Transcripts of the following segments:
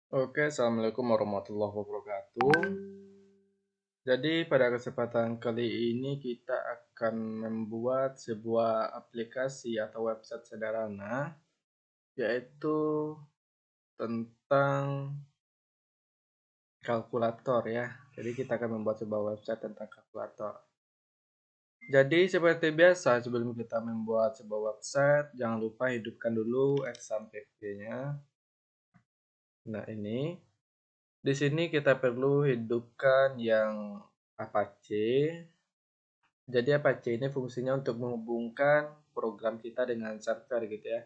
Oke, assalamualaikum warahmatullahi wabarakatuh. Jadi, pada kesempatan kali ini kita akan membuat sebuah aplikasi atau website sederhana, yaitu tentang kalkulator ya. Jadi, kita akan membuat sebuah website tentang kalkulator. Jadi, seperti biasa, sebelum kita membuat sebuah website, jangan lupa hidupkan dulu XAMPP-nya. Nah, ini. Di sini kita perlu hidupkan yang Apache. Jadi Apache ini fungsinya untuk menghubungkan program kita dengan server gitu ya.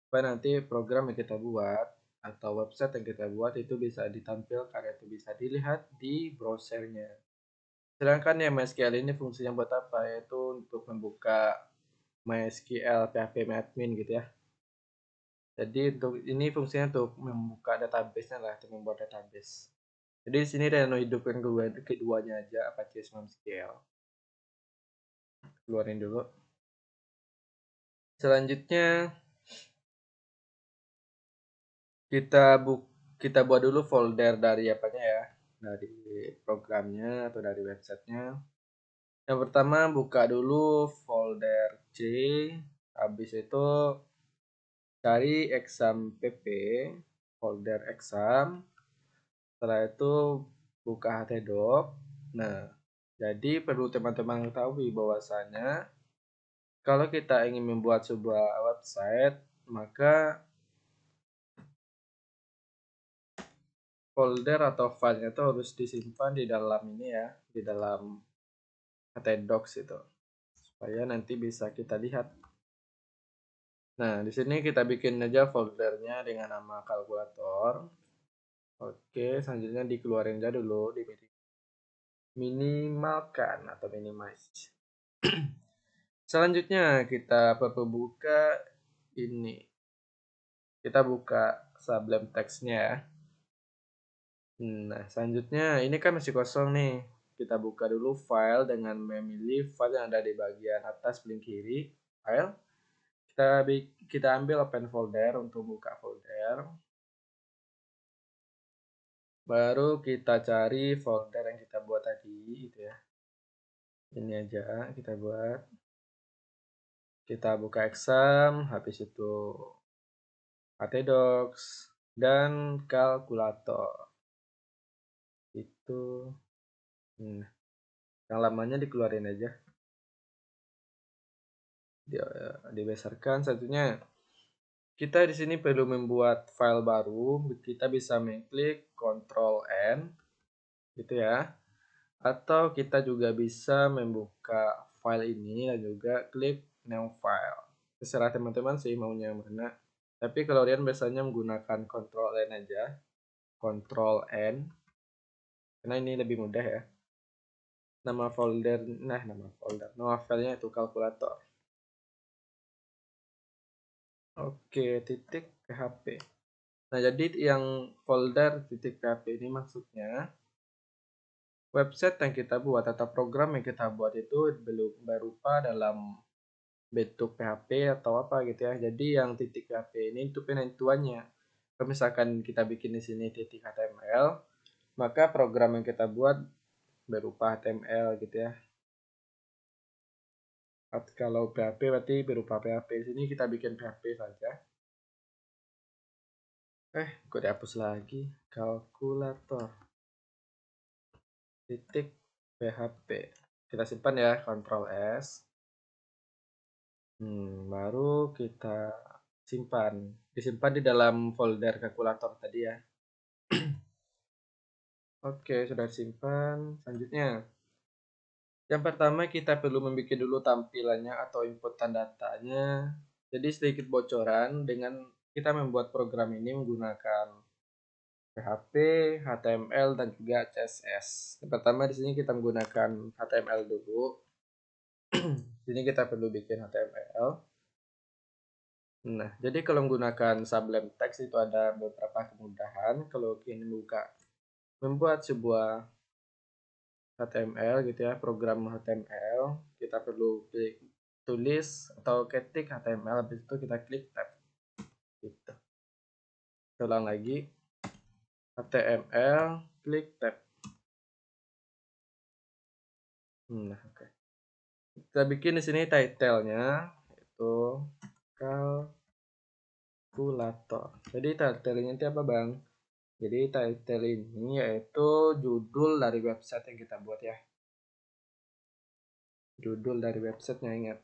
Supaya nanti program yang kita buat atau website yang kita buat itu bisa ditampilkan atau bisa dilihat di browsernya. Sedangkan yang MySQL ini fungsinya buat apa? Yaitu untuk membuka MySQL PHP admin gitu ya. Jadi untuk ini fungsinya untuk membuka database-nya lah, untuk membuat database. Jadi di sini Reno hidupkan keduanya aja Apache sama MySQL. Keluarin dulu. Selanjutnya kita buat dulu folder dari apanya ya, dari programnya atau dari websitenya. Yang pertama buka dulu folder C, habis itu cari exam.pp, folder exam. Setelah itu buka htdoc. Nah, jadi perlu teman-teman ketahui bahwasanya kalau kita ingin membuat sebuah website, maka folder atau filenya itu harus disimpan di dalam ini ya, di dalam htdocs itu, supaya nanti bisa kita lihat. Nah, di sini kita bikin aja foldernya dengan nama kalkulator. Oke, selanjutnya dikeluarin aja dulu, minimalkan atau minimize. Selanjutnya kita perlu buka ini. Kita buka Sublime Text-nya ya. Nah, selanjutnya ini kan masih kosong nih. Kita buka dulu file dengan memilih file yang ada di bagian atas paling kiri, file. Kita ambil open folder untuk buka folder. Baru kita cari folder yang kita buat tadi gitu ya. Ini aja kita buat. Kita buka exam, habis itu htdocs dan kalkulator. Itu yang lamanya dikeluarin aja. Dibesarkan. Satunya kita di sini perlu membuat file baru. Kita bisa mengklik Ctrl N gitu ya. Atau kita juga bisa membuka file ini dan juga klik new file. Terserah teman-teman sih maunya mana. Tapi kalau kalian biasanya menggunakan Ctrl N aja. Ctrl N. Karena ini lebih mudah ya. Nama filenya itu kalkulator. Oke, titik PHP. Nah, jadi yang folder titik PHP ini maksudnya website yang kita buat atau program yang kita buat itu belum berupa dalam bentuk PHP atau apa gitu ya. Jadi yang titik PHP ini itu penentuannya. Kalau misalkan kita bikin di sini titik HTML, maka program yang kita buat berupa HTML gitu ya. Kalau PHP berarti berupa PHP. Di sini kita bikin PHP saja. Kok dihapus lagi? Kalkulator. Titik PHP. Kita simpan ya, Ctrl S. Baru kita simpan. Disimpan di dalam folder kalkulator tadi ya. Oke, sudah disimpan. Selanjutnya, yang pertama kita perlu membuat dulu tampilannya atau inputan datanya. Jadi sedikit bocoran dengan kita membuat program ini menggunakan PHP, HTML dan juga CSS. Yang pertama di sini kita menggunakan HTML dulu. Di sini kita perlu bikin HTML. Nah, jadi kalau menggunakan Sublime Text itu ada beberapa kemudahan. Kalau ingin membuat sebuah HTML gitu ya, program HTML, kita perlu tulis atau ketik HTML, habis itu kita klik tab gitu. Ulang lagi. HTML, klik tab. Nah, oke. Kita bikin di sini title-nya itu kalkulator. Jadi title-nya itu apa, Bang? Jadi title ini yaitu judul dari website yang kita buat ya. Judul dari websitenya, ingat.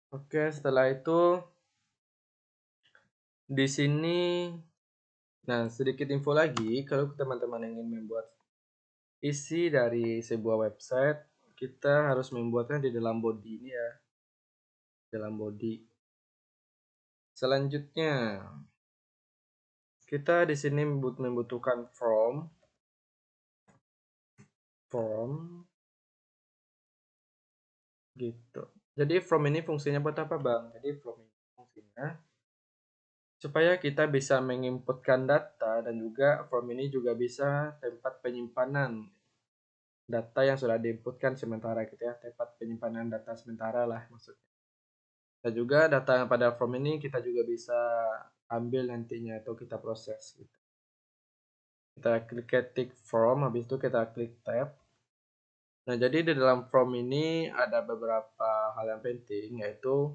Oke, setelah itu di sini, nah sedikit info lagi, kalau teman-teman ingin membuat isi dari sebuah website, kita harus membuatnya di dalam body ini ya, dalam body. Selanjutnya, kita di sini membutuhkan form gitu. Jadi form ini fungsinya buat apa, Bang? Jadi form ini fungsinya supaya kita bisa menginputkan data, dan juga form ini juga bisa tempat penyimpanan data yang sudah diinputkan sementara gitu ya, tempat penyimpanan data sementara lah maksudnya. Dan juga data yang pada form ini kita juga bisa ambil nantinya atau kita proses gitu. Kita klik ketik form, habis itu kita klik tab. Nah, jadi di dalam form ini ada beberapa hal yang penting, yaitu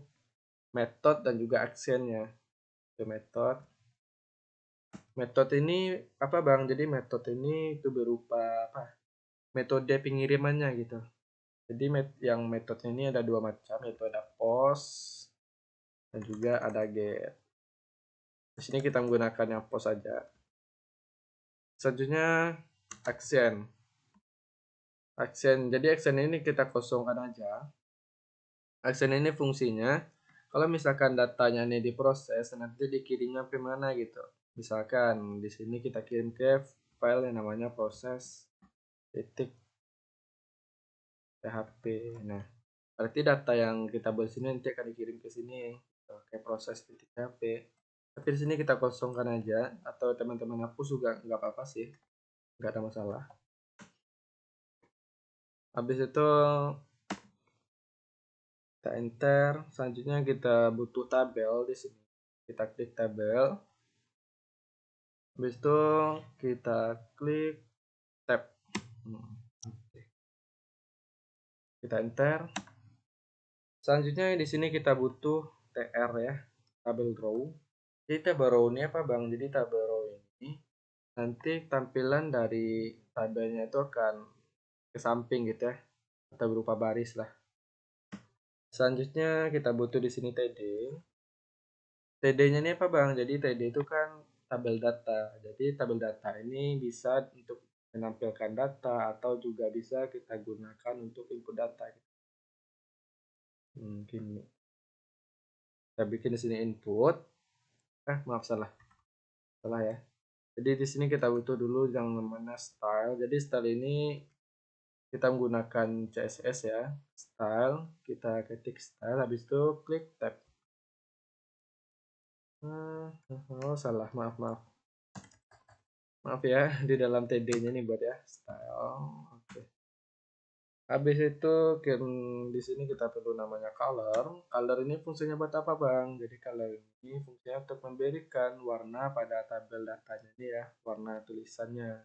method dan juga actionnya. Itu method. Metode ini apa, Bang? Jadi metode ini itu berupa apa? Metode pengirimannya gitu. Jadi yang metodenya ini ada dua macam, yaitu ada post dan juga ada get. Di sini kita menggunakan yang post saja. Selanjutnya action. Jadi action ini kita kosongkan aja. Action ini fungsinya kalau misalkan datanya ini diproses, nanti dikirimnya ke mana gitu. Misalkan di sini kita kirim ke file yang namanya proses titik PHP. Nah, berarti data yang kita buat sini nanti akan dikirim ke sini ke proses titik PHP. Tapi di sini kita kosongkan aja, atau teman-teman hapus juga nggak apa-apa sih, nggak ada masalah. Habis itu kita enter. Selanjutnya kita butuh tabel di sini. Kita klik tabel. Habis itu kita klik tab. Kita enter. Selanjutnya di sini kita butuh TR ya, tabel row. Jadi tabel row ini apa, Bang? Jadi tabel row ini nanti tampilan dari tabelnya itu akan ke samping gitu ya, atau berupa baris lah. Selanjutnya kita butuh di sini TD. TD-nya ini apa, Bang? Jadi TD itu kan tabel data. Jadi tabel data ini bisa untuk menampilkan data atau juga bisa kita gunakan untuk input data. Gini. Kita bikin di sini input. Maaf, salah ya. Jadi di sini kita butuh dulu yang namanya style. Jadi style ini kita menggunakan CSS ya. Style, kita ketik style, habis itu klik tab. Oh, salah, maaf ya, di dalam TD-nya nih buat ya, style. Oke. Habis itu di sini kita perlu namanya color. Color ini fungsinya buat apa, Bang? Jadi color ini fungsinya untuk memberikan warna pada tabel datanya ini ya, warna tulisannya,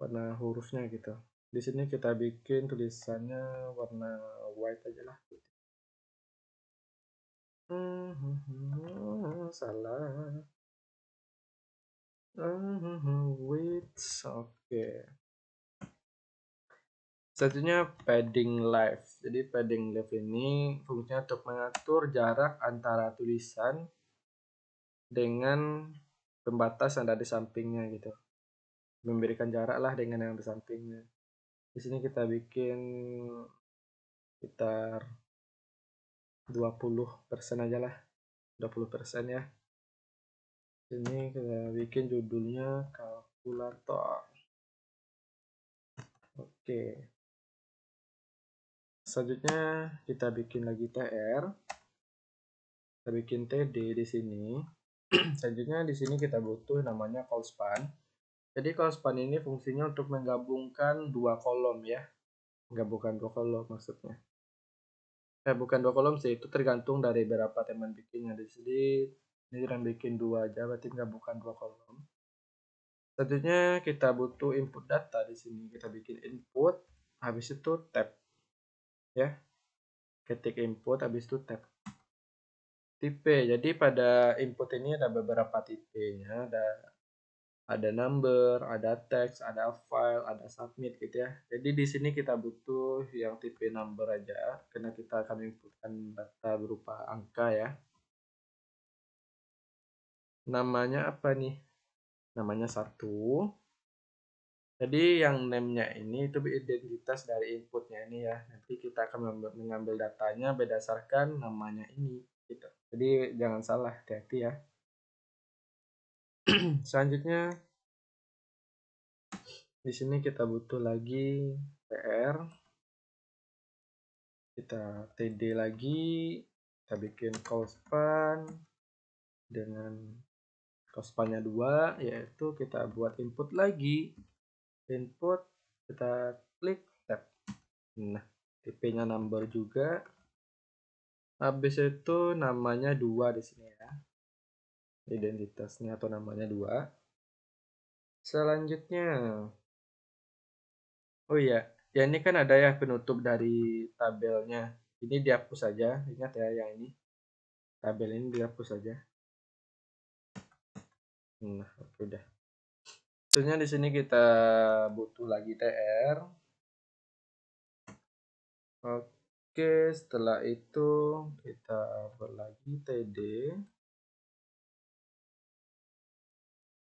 warna hurufnya gitu. Di sini kita bikin tulisannya warna white aja lah. Salah. Width, oke. Selanjutnya padding left. Jadi padding left ini fungsinya untuk mengatur jarak antara tulisan dengan pembatas yang ada di sampingnya gitu. Memberikan jarak lah dengan yang di sampingnya. Di sini kita bikin sekitar 20% aja lah. 20% ya. Ini kita bikin judulnya kalkulator. Oke. Selanjutnya kita bikin lagi TR. Kita bikin TD di sini. Selanjutnya di sini kita butuh namanya call span. Jadi call span ini fungsinya untuk menggabungkan dua kolom ya. Menggabungkan dua kolom maksudnya. Bukan dua kolom sih, itu tergantung dari berapa teman bikinnya. Di sini Ini kita bikin 2 aja, berarti nggak bukan 2 kolom. Selanjutnya kita butuh input data di sini. Kita bikin input, habis itu tab. Ya. Ketik input, habis itu tab. Tipe. Jadi pada input ini ada beberapa tipenya. Ada number, ada text, ada file, ada submit gitu ya. Jadi di sini kita butuh yang tipe number aja, karena kita akan inputkan data berupa angka ya. Namanya apa nih? Namanya 1. Jadi yang name-nya ini itu identitas dari inputnya ini ya. Nanti kita akan mengambil datanya berdasarkan namanya ini gitu. Jadi jangan salah, hati-hati ya. Selanjutnya di sini kita butuh lagi PR. Kita td lagi, kita bikin callspan dengan callspannya 2, yaitu kita buat input lagi. Input, kita klik tab. Nah, tipenya number juga. Habis itu namanya 2 di sini ya. Identitasnya atau namanya 2. Selanjutnya, oh iya, ya ini kan ada ya penutup dari tabelnya. Ini dihapus saja, ingat ya yang ini. Tabel ini dihapus saja. Nah, oke udah. Tentunya di sini kita butuh lagi TR. Oke, setelah itu kita buat lagi TD.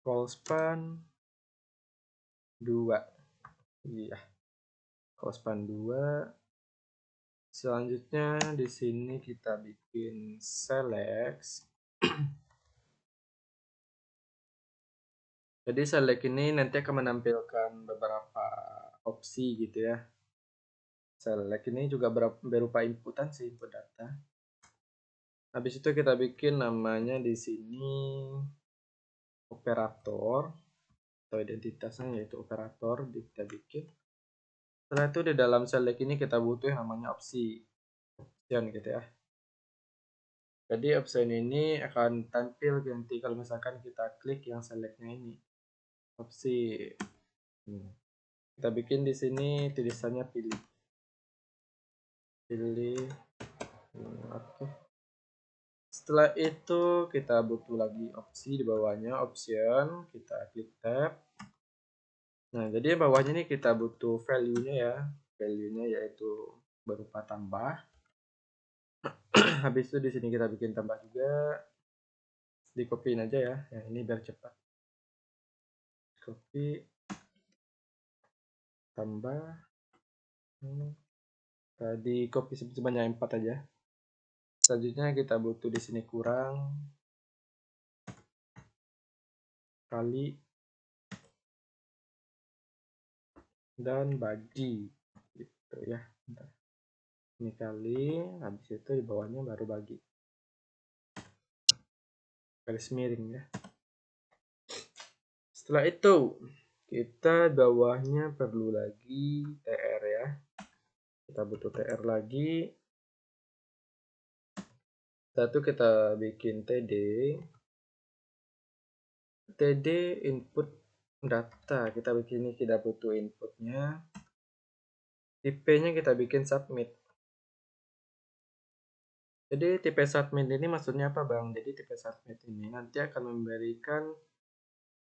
Callspan 2. Iya. Callspan 2. Selanjutnya di sini kita bikin select. Jadi select ini nanti akan menampilkan beberapa opsi gitu ya. Select ini juga berupa inputan sih, input data. Habis itu kita bikin namanya di sini operator atau identitasnya yaitu operator, kita bikin. Setelah itu di dalam select ini kita butuh yang namanya option gitu ya. Jadi option ini akan tampil nanti kalau misalkan kita klik yang selectnya ini. Opsi. Kita bikin di sini tulisannya pilih. Pilih. Oke. Setelah itu kita butuh lagi opsi di bawahnya, option, kita klik tab. Nah, jadi bawahnya ini kita butuh value-nya ya. Value-nya yaitu berupa tambah. Habis itu di sini kita bikin tambah juga. Di copyin aja ya. Yang ini biar cepat. Copy. Tambah. Di copy sebanyak 4 aja. Selanjutnya kita butuh di sini kurang kali dan bagi gitu ya. Bentar. Ini kali, habis itu di bawahnya baru bagi. Garis miring ya. Setelah itu kita bawahnya perlu lagi TR ya. Kita butuh TR lagi. Setelah itu kita bikin TD input data. Kita bikin ini, kita butuh inputnya. Tipenya kita bikin submit. Jadi tipe submit ini maksudnya apa Bang? Jadi tipe submit ini nanti akan memberikan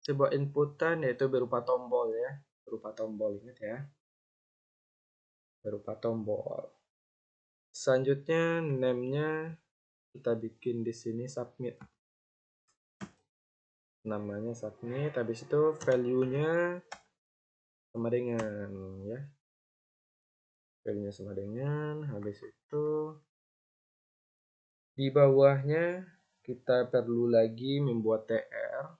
sebuah inputan yaitu berupa tombol ya. Berupa tombol, ingat ya. Berupa tombol. Selanjutnya name-nya kita bikin di sini submit. Namanya submit, habis itu value-nya sama dengan ya. Value-nya sama dengan, habis itu di bawahnya kita perlu lagi membuat TR.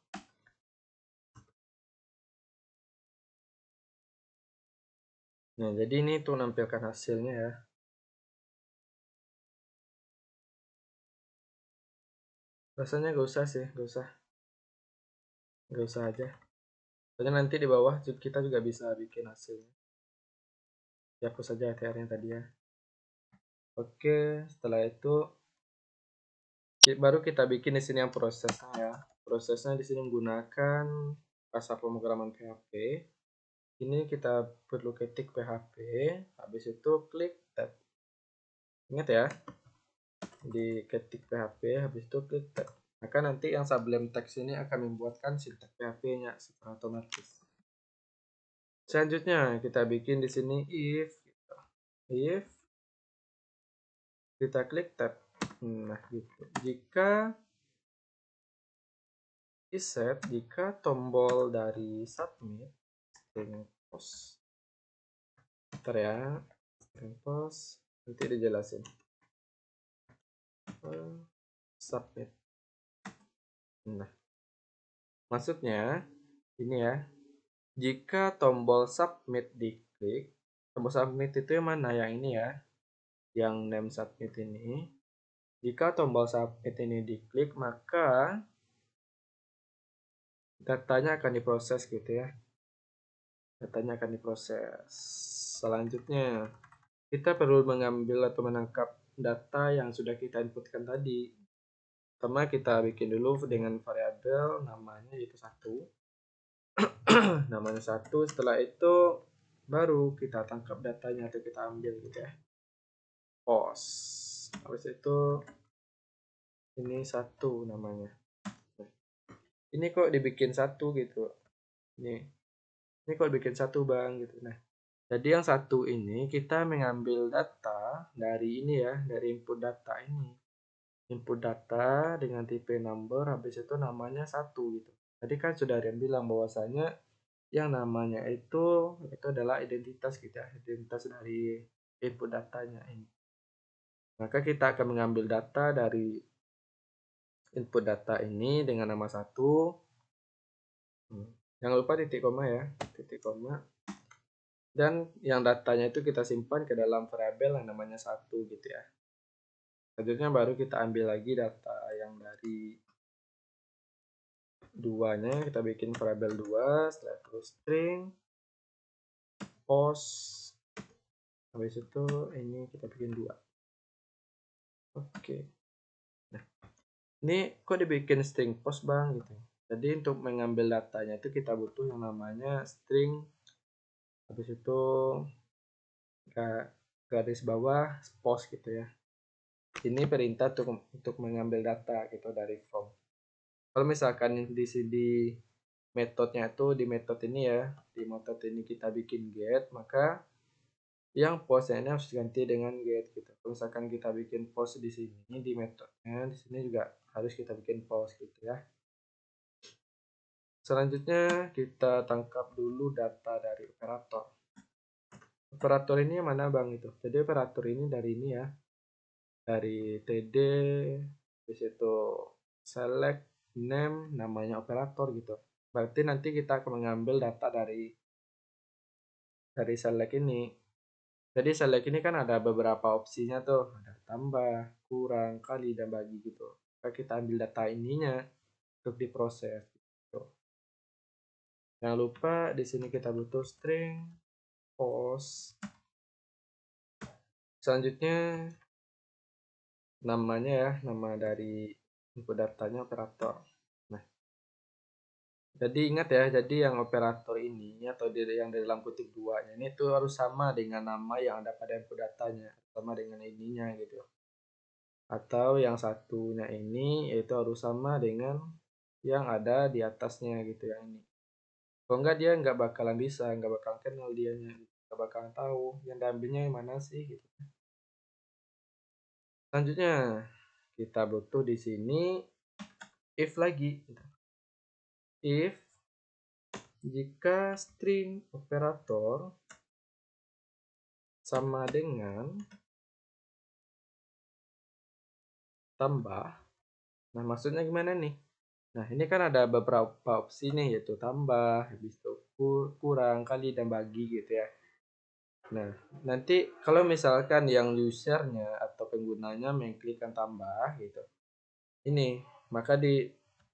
Nah, jadi ini tuh menampilkan hasilnya ya. Rasanya gak usah sih, gak usah aja. Soalnya nanti di bawah kita juga bisa bikin hasilnya. Hapus saja TR-nya tadi ya. Oke, setelah itu baru kita bikin di sini yang prosesnya ya. Prosesnya di sini menggunakan bahasa pemrograman PHP. Ini kita perlu ketik PHP, habis itu klik tab. Ingat ya, di ketik PHP, habis itu klik tab. Maka nanti yang Sublime Text ini akan membuatkan sintak PHP-nya secara otomatis. Selanjutnya kita bikin di sini if, gitu. If kita klik tab. Nah, gitu. Jika tombol dari submit string post. Bentar ya, string post nanti dijelasin. Submit. Nah, maksudnya ini ya. Jika tombol submit diklik, tombol submit itu yang mana? Yang ini ya, yang name submit ini. Jika tombol submit ini diklik, maka datanya akan diproses gitu ya. Datanya akan diproses. Selanjutnya, kita perlu mengambil atau menangkap data yang sudah kita inputkan tadi. Pertama kita bikin dulu dengan variabel namanya yaitu 1. Namanya 1, setelah itu baru kita tangkap datanya atau kita ambil gitu ya. Post. Habis itu ini 1 namanya. Ini kok dibikin 1 gitu. Ini kok dibikin 1 Bang gitu. Nah, jadi yang 1 ini kita mengambil data dari ini ya, dari input data ini. Input data dengan tipe number, habis itu namanya 1 gitu. Tadi kan sudah ada yang bilang bahwasanya yang namanya itu adalah identitas kita, identitas dari input datanya ini. Maka kita akan mengambil data dari input data ini dengan nama 1. Jangan lupa titik koma ya, titik koma. Dan yang datanya itu kita simpan ke dalam variabel yang namanya 1 gitu ya. Selanjutnya baru kita ambil lagi data yang dari 2-nya, kita bikin variabel 2, setelah itu string post, habis itu ini kita bikin 2. Oke. Nah, ini kok dibikin string post Bang gitu. Jadi untuk mengambil datanya itu kita butuh yang namanya string, habis itu garis bawah post gitu ya. Ini perintah untuk mengambil data gitu dari from. Kalau misalkan di metodenya itu di metode ini ya, di metode ini kita bikin get, maka yang postnya ini harus diganti dengan get gitu. Kalau misalkan kita bikin post di sini di metodenya, di sini juga harus kita bikin post gitu ya. Selanjutnya kita tangkap dulu data dari operator. Operator ini yang mana Bang itu? Jadi operator ini dari ini ya. Dari td, habis itu select name, namanya operator gitu. Berarti nanti kita akan mengambil data dari select ini. Jadi select ini kan ada beberapa opsinya tuh, ada tambah, kurang, kali, dan bagi gitu. Maka kita ambil data ininya untuk diproses gitu. Jangan lupa di sini kita butuh string post. Selanjutnya namanya ya, nama dari input datanya operator. Nah, jadi ingat ya, jadi yang operator ini atau yang di dalam kutip 2-nya ini tuh harus sama dengan nama yang ada pada input datanya, sama dengan ininya gitu. Atau yang satunya ini yaitu harus sama dengan yang ada di atasnya gitu yang ini. Kalau enggak dia nggak bakalan bisa, nggak bakalan kenal dianya, nggak bakalan tahu yang diambilnya yang mana sih gitu. Selanjutnya kita butuh di sini if lagi. If jika string operator sama dengan tambah. Nah, maksudnya gimana nih? Nah, ini kan ada beberapa opsi nih, yaitu tambah, habis itu kurang, kali, dan bagi gitu ya. Nah, nanti kalau misalkan yang usernya atau penggunanya mengklikkan tambah gitu. Ini, maka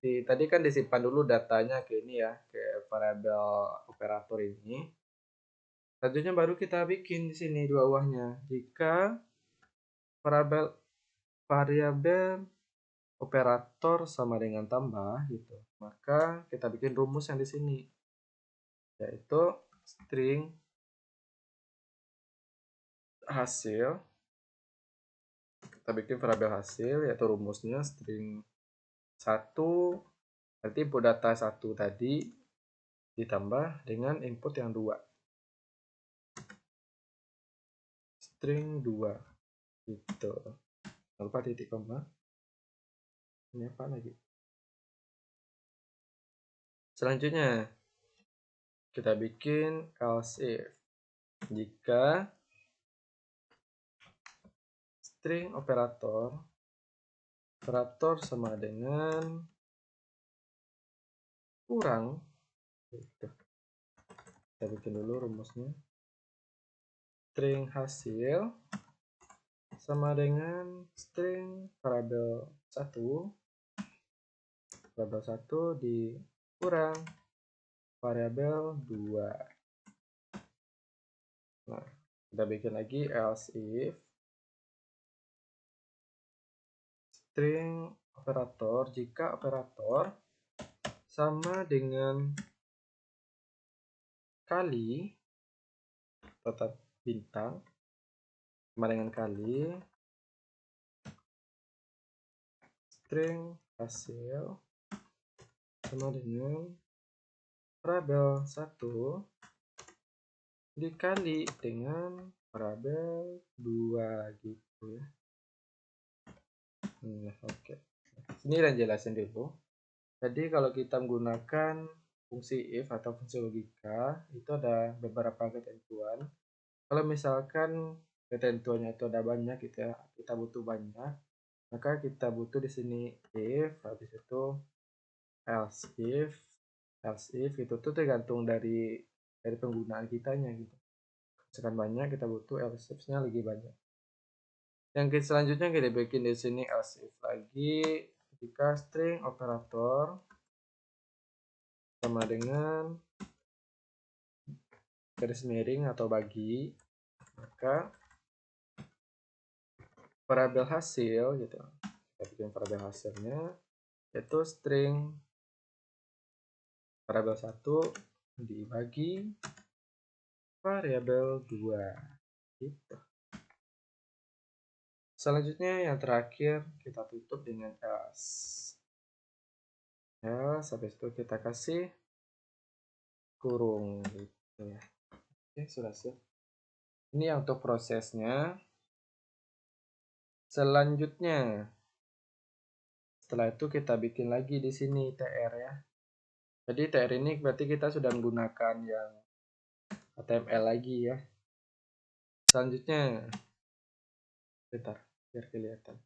tadi kan disimpan dulu datanya ke ini ya, ke variabel operator ini. Selanjutnya baru kita bikin di sini di bawahnya. Jika variabel operator sama dengan tambah gitu, maka kita bikin rumus yang di sini, yaitu string hasil. Kita bikin variabel hasil, yaitu rumusnya string 1, nanti input data 1 tadi ditambah dengan input yang 2, string 2 gitu. Jangan lupa titik koma. Ini apa lagi? Selanjutnya kita bikin else if. Jika string operator sama dengan kurang gitu. Kita bikin dulu rumusnya. String hasil sama dengan string variabel 1 dikurang variabel 2. Nah, kita bikin lagi else if string operator jika operator sama dengan kali tetap bintang sama dengan kali string hasil sama dengan variabel 1 dikali dengan variabel 2 gitu ya. Nah, oke. Ini dan jelasin dulu. Jadi kalau kita menggunakan fungsi if atau fungsi logika, itu ada beberapa ketentuan. Kalau misalkan ketentuannya itu ada banyak gitu ya, kita butuh banyak, maka kita butuh di sini if, habis itu else if itu tuh tergantung dari penggunaan kitanya gitu. Misalkan banyak, kita butuh else if-nya lagi banyak. Yang selanjutnya kita bikin di sini else if lagi jika string operator sama dengan garis miring atau bagi, maka variabel hasil gitu. Kita bikin variabel hasilnya yaitu string variabel 1 dibagi variabel 2 gitu. Selanjutnya yang terakhir kita tutup dengan else. Habis itu kita kasih kurung gitu ya. Oke, sudah siap. Ini yang untuk prosesnya. Selanjutnya setelah itu kita bikin lagi di sini tr ya. Jadi tr ini berarti kita sudah menggunakan yang HTML lagi ya. Selanjutnya bentar biar kelihatan.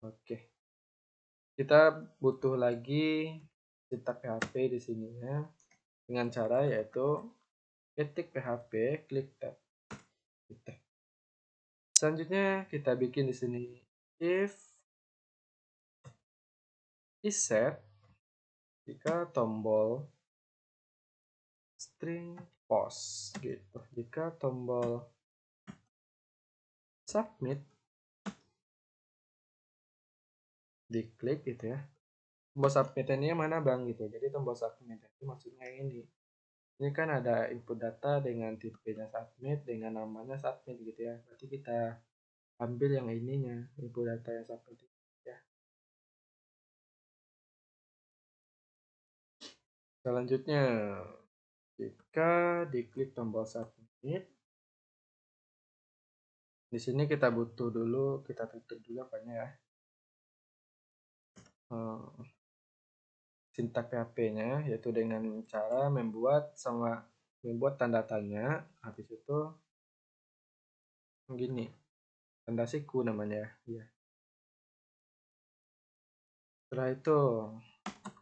Oke. Kita butuh lagi cetak PHP di sini ya. Dengan cara yaitu ketik PHP, klik tab. Gitu. Selanjutnya kita bikin di sini if isset jika tombol string post gitu. Jika tombol submit diklik gitu ya. Tombol submit ini yang mana bang gitu. Jadi tombol submit itu maksudnya ini. Ini kan ada input data dengan tipenya submit dengan namanya submit gitu ya. Berarti kita ambil yang ininya, input data yang submit ya. Selanjutnya jika diklik tombol submit, di sini kita butuh dulu, kita tutup dulu apanya ya. Sintak PHP-nya yaitu dengan cara membuat tanda tanya, habis itu begini, tanda siku namanya ya. Setelah itu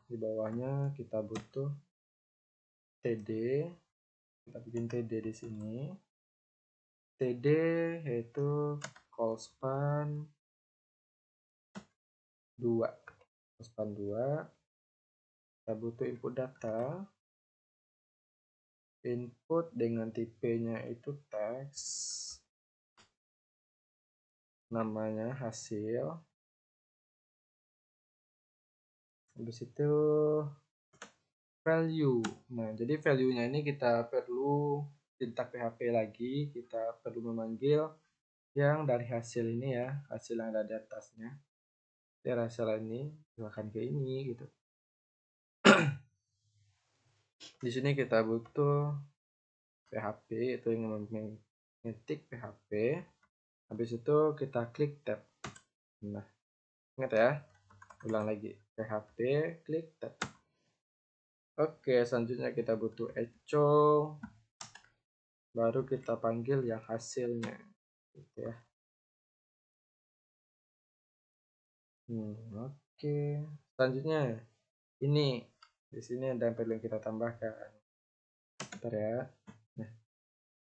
di bawahnya kita butuh td, kita bikin td di sini. TD yaitu call span 2. Call span 2. Kita butuh input data. Input dengan tipenya itu teks. Namanya hasil. Habis itu value. Nah, jadi value-nya ini kita perlu tintak PHP lagi, kita perlu memanggil yang dari hasil ini ya, hasil yang ada di atasnya. Dari hasil ini, silahkan ke ini gitu. Di sini kita butuh PHP, itu yang mengetik PHP. Habis itu kita klik tab. Nah, ingat ya, ulang lagi, PHP, klik tab. Oke, selanjutnya kita butuh echo, baru kita panggil yang hasilnya gitu ya. Oke. Selanjutnya ini di sini ada yang perlu kita tambahkan. Bentar ya. Nah,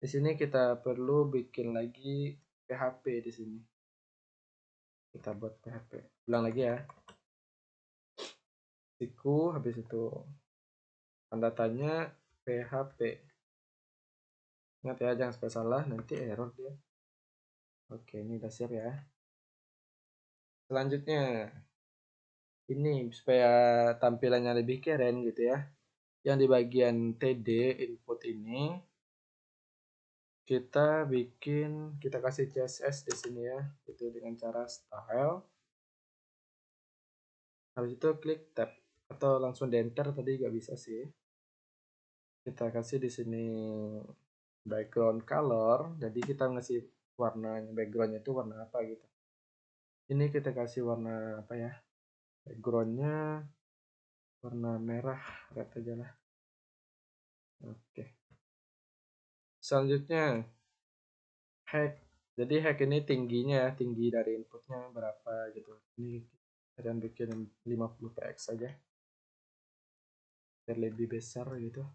di sini kita perlu bikin lagi PHP di sini. Kita buat PHP. Ulang lagi ya. Siku habis itu tanda tanya PHP. Ingat ya, jangan sampai salah, nanti error dia. Oke, ini udah siap ya. Selanjutnya ini supaya tampilannya lebih keren gitu ya. Yang di bagian TD input ini kita kasih CSS di sini ya, itu dengan cara style. Habis itu klik tab atau langsung di enter tadi juga bisa sih. Kita kasih di sini background color, jadi kita ngasih warnanya, backgroundnya itu warna apa gitu. Ini kita kasih warna apa ya, backgroundnya warna merah, red aja lah. Oke, selanjutnya hack. Jadi hack ini tingginya ya, tinggi dari inputnya berapa gitu. Ini kalian bikin 50 px saja biar lebih besar gitu.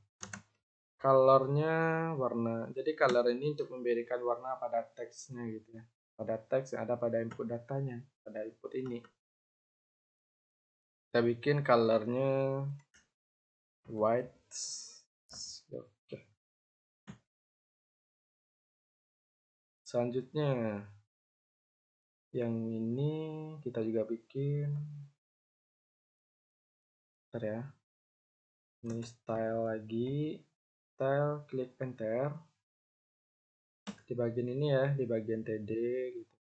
Colornya warna, jadi color ini untuk memberikan warna pada teksnya gitu ya, pada teks yang ada pada input datanya, pada input ini. Kita bikin colornya white. Oke. Selanjutnya yang ini kita juga bikin, bentar ya, ini style lagi, style, klik enter di bagian ini ya, di bagian TD gitu.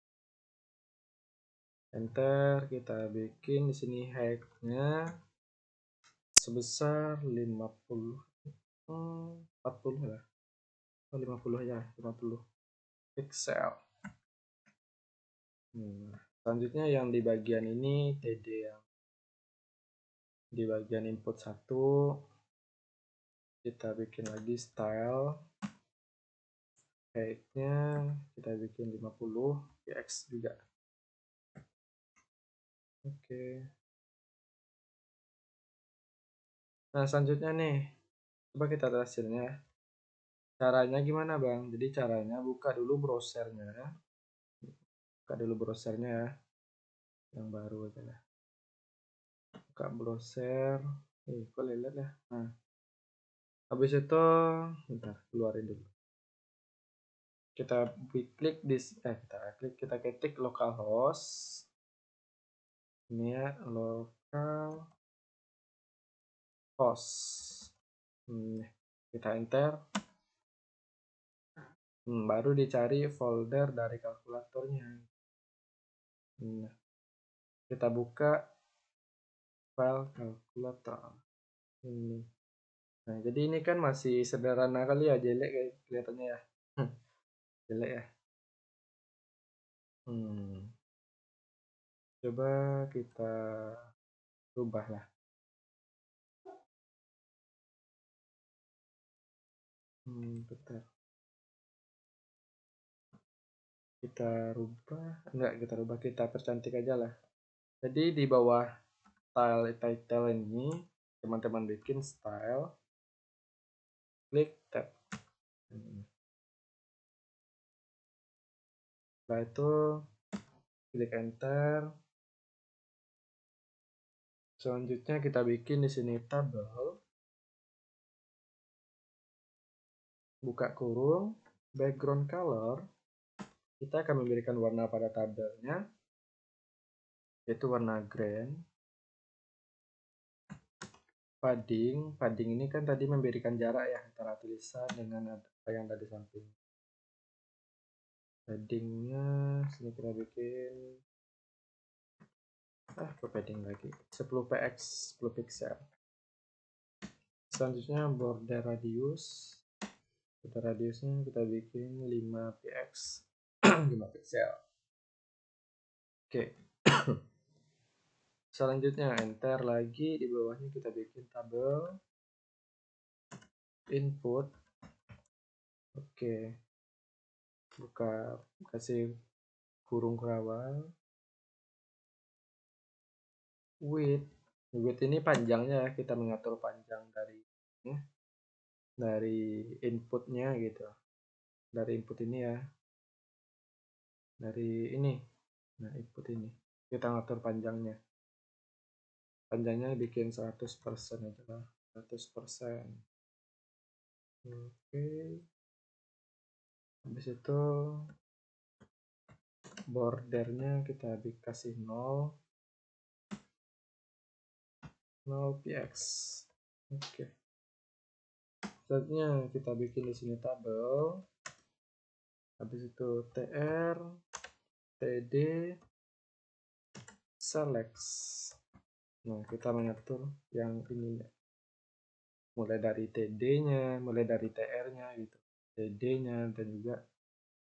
Enter, kita bikin di sini height-nya sebesar 50, 40 lah, 50 ya, 50 pixel. Selanjutnya yang di bagian ini TD, yang di bagian input 1 kita bikin lagi style, height-nya kita bikin 50 px juga. Oke. Nah, selanjutnya nih, coba kita lihat hasilnya. Caranya gimana bang? Jadi caranya buka dulu browsernya, ya, yang baru aja lah. Buka browser, kok lelet ya. Nah, habis itu, bentar, keluarin dulu. Kita klik kita ketik localhost. Ini ya, localhost. Kita enter. Baru dicari folder dari kalkulatornya. Nah, kita buka file kalkulator ini. Nah, jadi ini kan masih sederhana kali ya, jelek kayak kelihatannya ya. Jelek ya. Coba kita rubah lah. Bentar. Kita rubah, kita percantik aja lah. Jadi di bawah title ini, teman-teman bikin style, klik tab. Setelah itu klik enter. Selanjutnya kita bikin di sini tabel, buka kurung, background color. Kita akan memberikan warna pada tabelnya, yaitu warna green. padding ini kan tadi memberikan jarak ya antara tulisan dengan apa yang ada di samping. Paddingnya sini kita bikin ke padding lagi 10 px 10 pixel. Selanjutnya border radiusnya kita bikin 5 px 5 pixel. Oke. Selanjutnya enter lagi, di bawahnya kita bikin tabel input. Oke, buka, kasih kurung kerawal. Width ini panjangnya ya, kita mengatur panjang dari inputnya gitu, dari input ini ya, dari ini, nah input ini kita ngatur panjangnya bikin 100% aja lah, 100%. Oke, habis itu bordernya kita kasih 0 px. Oke, selanjutnya kita bikin di sini tabel, habis itu tr td select. Nah, kita mengatur yang ini mulai dari td-nya, mulai dari tr-nya gitu, td-nya, dan juga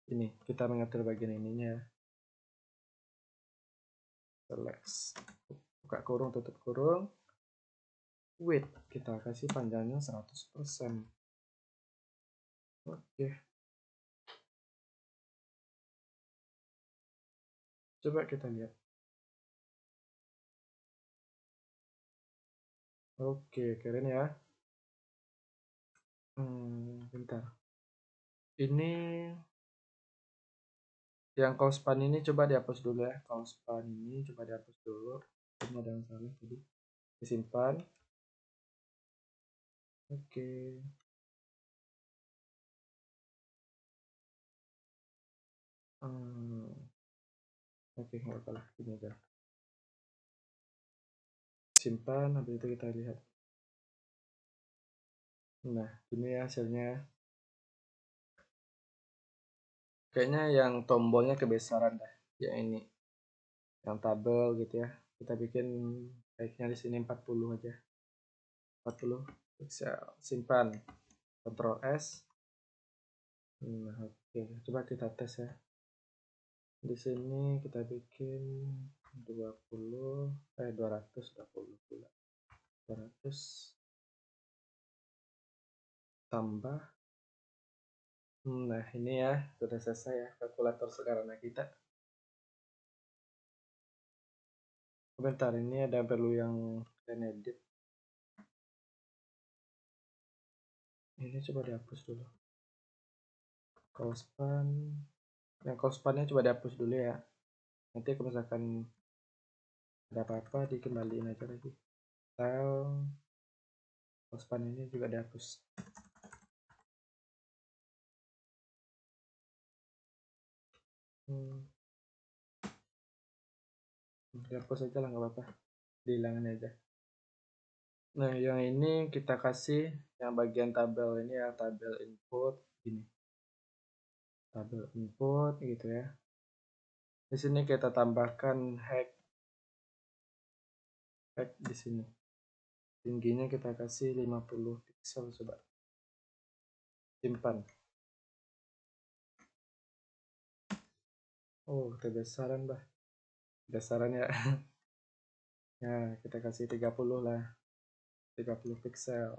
ini kita mengatur bagian ininya. Select, buka kurung, tutup kurung. Width kita kasih panjangnya 100%. Oke, coba kita lihat. Oke, keren ya. Bentar, ini yang kauspan ini coba dihapus dulu ya. Kauspan ini coba dihapus dulu, ini ada yang salah tadi, disimpan. Oke. Oke, nggak apa-apa lah, ini aja. Simpan, habis itu kita lihat. Nah, ini hasilnya. Kayaknya yang tombolnya kebesaran dah, ya ini. Yang tabel gitu ya. Kita bikin baiknya di sini 40 aja. 40 pixel. Simpan. Ctrl S. Nah, oke, coba kita tes ya. Di sini kita bikin 200 pula. 200 tambah. Nah, ini ya, sudah selesai ya kalkulator sederhana kita. Bentar, ini ada perlu yang edit. Ini coba dihapus dulu. Kauspan. Yang kauspannya coba dihapus dulu ya. Nanti kalau misalkan ada apa-apa dikembaliin aja lagi. Style. Kauspan ini juga dihapus. Dihapus aja lah, nggak apa-apa. Dihilangin aja. Nah, yang ini kita kasih yang bagian tabel ini ya, tabel input ini. Tabel input gitu ya. Di sini kita tambahkan hack di sini. Tingginya kita kasih 50 pixel, coba. Simpan. Oh, kebesaran bah. Besaran ya. Ya, kita kasih 30 lah. 30 pixel.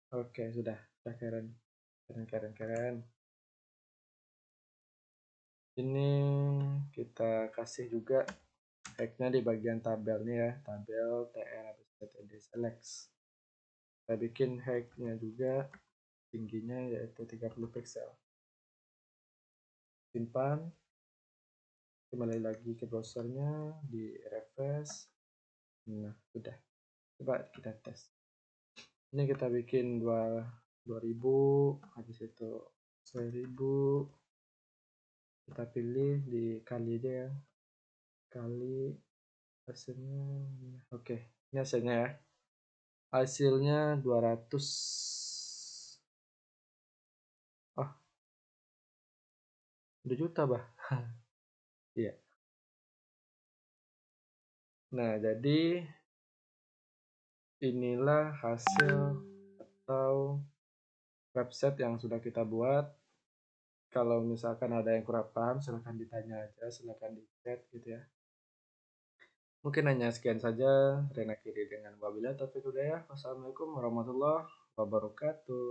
Oke, sudah keren. Keren. Ini kita kasih juga hacknya di bagian tabelnya ya, tabel tr td select. Kita bikin hacknya juga, tingginya yaitu 30 pixel. Simpan. Kembali lagi ke browsernya, di refresh. Nah, sudah. Coba kita tes. Ini kita bikin 2000, habis itu 1000. Kita pilih dikali aja ya, kali hasilnya. Oke, Ini hasilnya ya. Hasilnya 200. Oh, 2 juta, Bah. Iya. Nah, jadi inilah hasil atau website yang sudah kita buat. Kalau misalkan ada yang kurang paham, silahkan ditanya aja, silahkan di chat gitu ya. Mungkin hanya sekian saja. Rena akhiri dengan wabillahi taufiq hidayah. Wassalamualaikum warahmatullahi wabarakatuh.